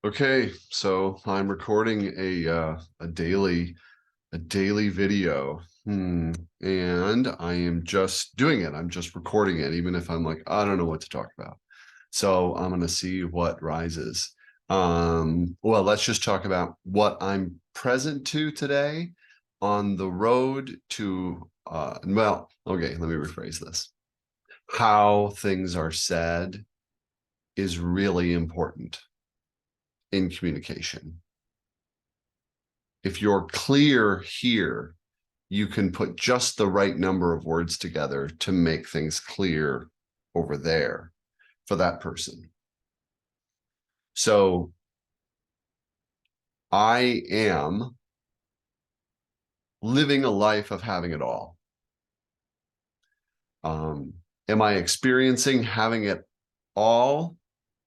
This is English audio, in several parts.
Okay, so I'm recording a daily video. And I am just doing it. I'm just recording it, even if I'm like, I don't know what to talk about. So I'm gonna see what rises. Well, let's just talk about what I'm present to today on the road to well, okay, let me rephrase this. How things are said is really important in communication. If you're clear here, you can put just the right number of words together to make things clear over there for that person. So I am living a life of having it all. Am I experiencing having it all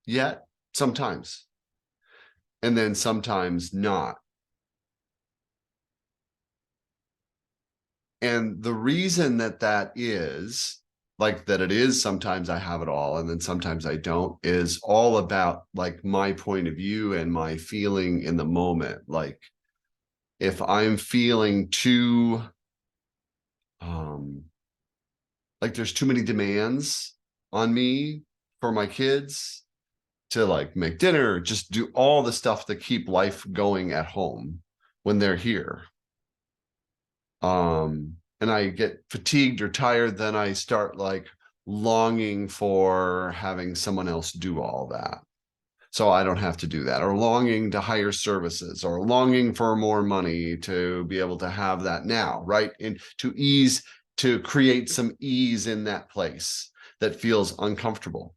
yet? Sometimes. And then sometimes not. And the reason that is like that it is sometimes I have it all and then sometimes I don't is all about like my point of view and my feeling in the moment. Like if I'm feeling too um like there's too many demands on me for my kids to like make dinner, just do all the stuff to keep life going at home when they're here. And I get fatigued or tired, then I start like longing for having someone else do all that. So I don't have to do that, or longing to hire services, or longing for more money to be able to have that now, right? And to create some ease in that place that feels uncomfortable.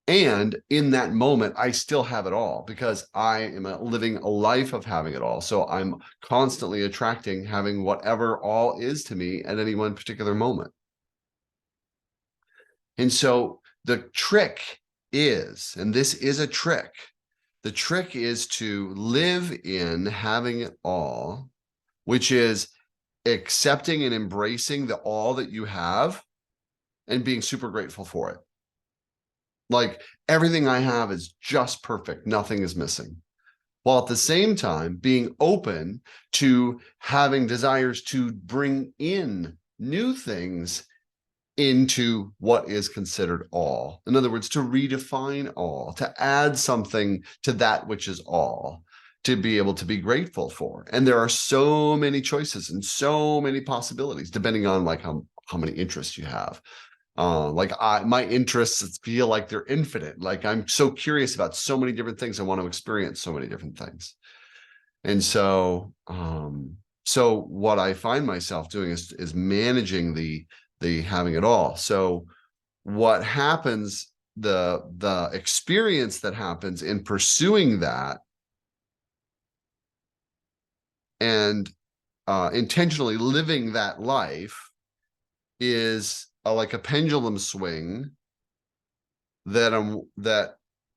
And in that moment, I still have it all because I am living a life of having it all. So I'm constantly attracting having whatever all is to me at any one particular moment. And so the trick is, and this is a trick, the trick is to live in having it all, which is accepting and embracing the all that you have and being super grateful for it. Like everything I have is just perfect. Nothing is missing. While at the same time being open to having desires to bring in new things into what is considered all. In other words, to redefine all, to add something to that which is all, to be able to be grateful for. And there are so many choices and so many possibilities, depending on like how many interests you have. My interests feel like they're infinite. Like I'm so curious about so many different things. I want to experience so many different things. And so what I find myself doing is managing the having it all. So what happens, the experience that happens in pursuing that and intentionally living that life is like a pendulum swing that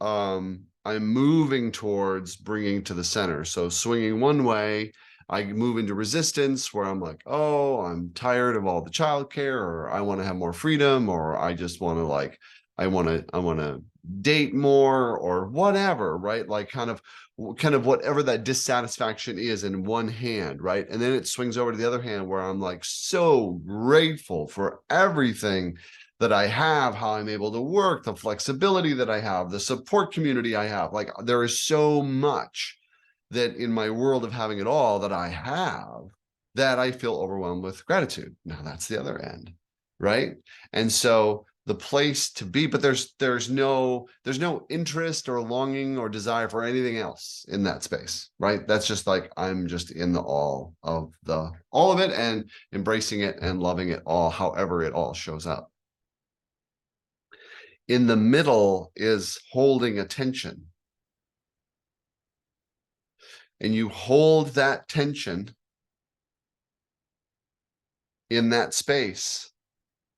I'm moving towards bringing to the center. So swinging one way, I move into resistance where I'm like, oh, I'm tired of all the childcare, or I want to have more freedom, or I just want to like, I want to date more, or whatever, right? Like kind of whatever that dissatisfaction is in one hand, right? And then it swings over to the other hand where I'm like so grateful for everything that I have, how I'm able to work, the flexibility that I have, the support community I have. Like there is so much that in my world of having it all that I have that I feel overwhelmed with gratitude. Now that's the other end, right? And so the place to be, but there's no interest or longing or desire for anything else in that space, right? That's just like I'm just in the all of it and embracing it and loving it all, however it all shows up. In the middle is holding attention. And you hold that tension in that space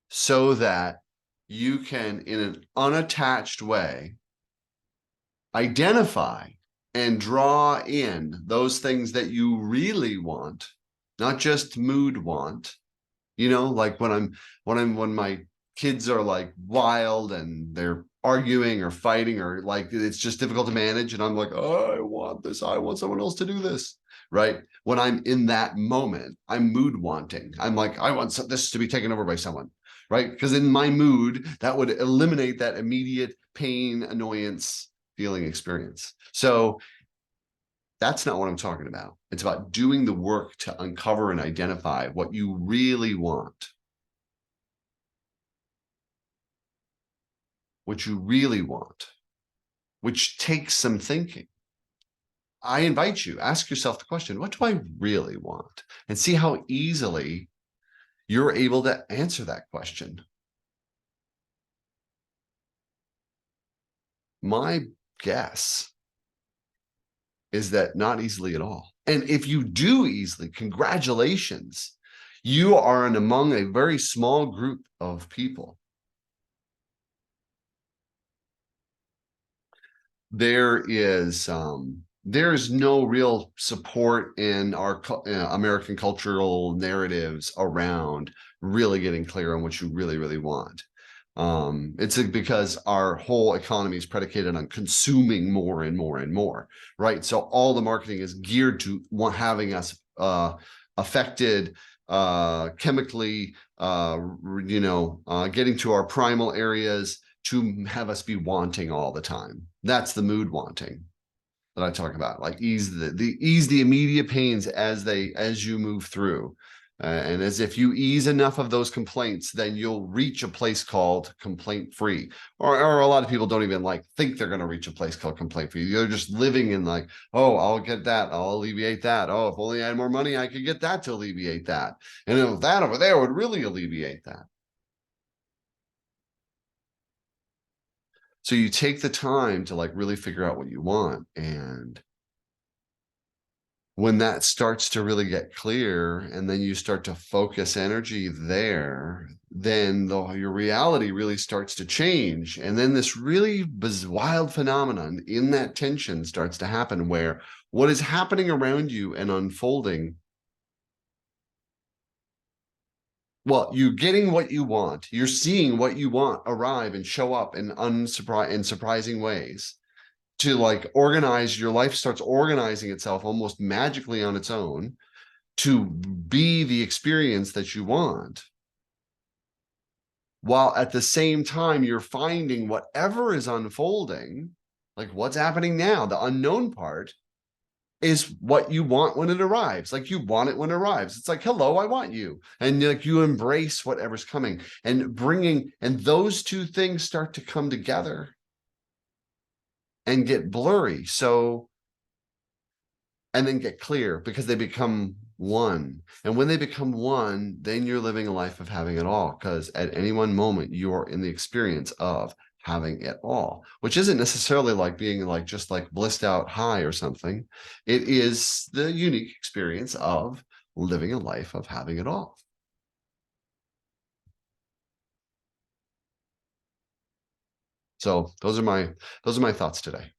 so that you can, in an unattached way, identify and draw in those things that you really want, not just mood want. Like when my kids are like wild and they're arguing or fighting, or like it's just difficult to manage. And I'm like, oh, I want this. I want someone else to do this. Right. When I'm in that moment, I'm mood wanting. I'm like, I want this to be taken over by someone. Right. Because in my mood, that would eliminate that immediate pain, annoyance, feeling experience. So that's not what I'm talking about. It's about doing the work to uncover and identify what you really want. What you really want, which takes some thinking. I invite you, ask yourself the question, what do I really want? And see how easily you're able to answer that question. My guess is that not easily at all. And if you do easily, congratulations. You are among a very small group of people. There's no real support in our American cultural narratives around really getting clear on what you really, really want. It's because our whole economy is predicated on consuming more and more and more, right? So all the marketing is geared to having us affected chemically, getting to our primal areas to have us be wanting all the time. That's the mood wanting that I talk about. Like ease the immediate pains as you move through. And as if you ease enough of those complaints, then you'll reach a place called complaint free. Or a lot of people don't even think they're going to reach a place called complaint free. They're just living in like, oh, I'll get that. I'll alleviate that. Oh, if only I had more money, I could get that to alleviate that. And if that over there would really alleviate that. So you take the time to really figure out what you want. And when that starts to really get clear, and then you start to focus energy there, then your reality really starts to change. And then this really wild phenomenon in that tension starts to happen, where what is happening around you and unfolding, well, you're getting what you want. You're seeing what you want arrive and show up in surprising ways. To organize, your life starts organizing itself almost magically on its own to be the experience that you want, while at the same time you're finding whatever is unfolding, like what's happening now, the unknown part, is what you want when it arrives. Like you want it when it arrives. It's like, hello, I want you. And you embrace whatever's coming, and those two things start to come together and get blurry. And then get clear, because they become one. And when they become one, then you're living a life of having it all, because at any one moment you're in the experience of having it all, which isn't necessarily like being just blissed out high or something. It is the unique experience of living a life of having it all. So those are my thoughts today.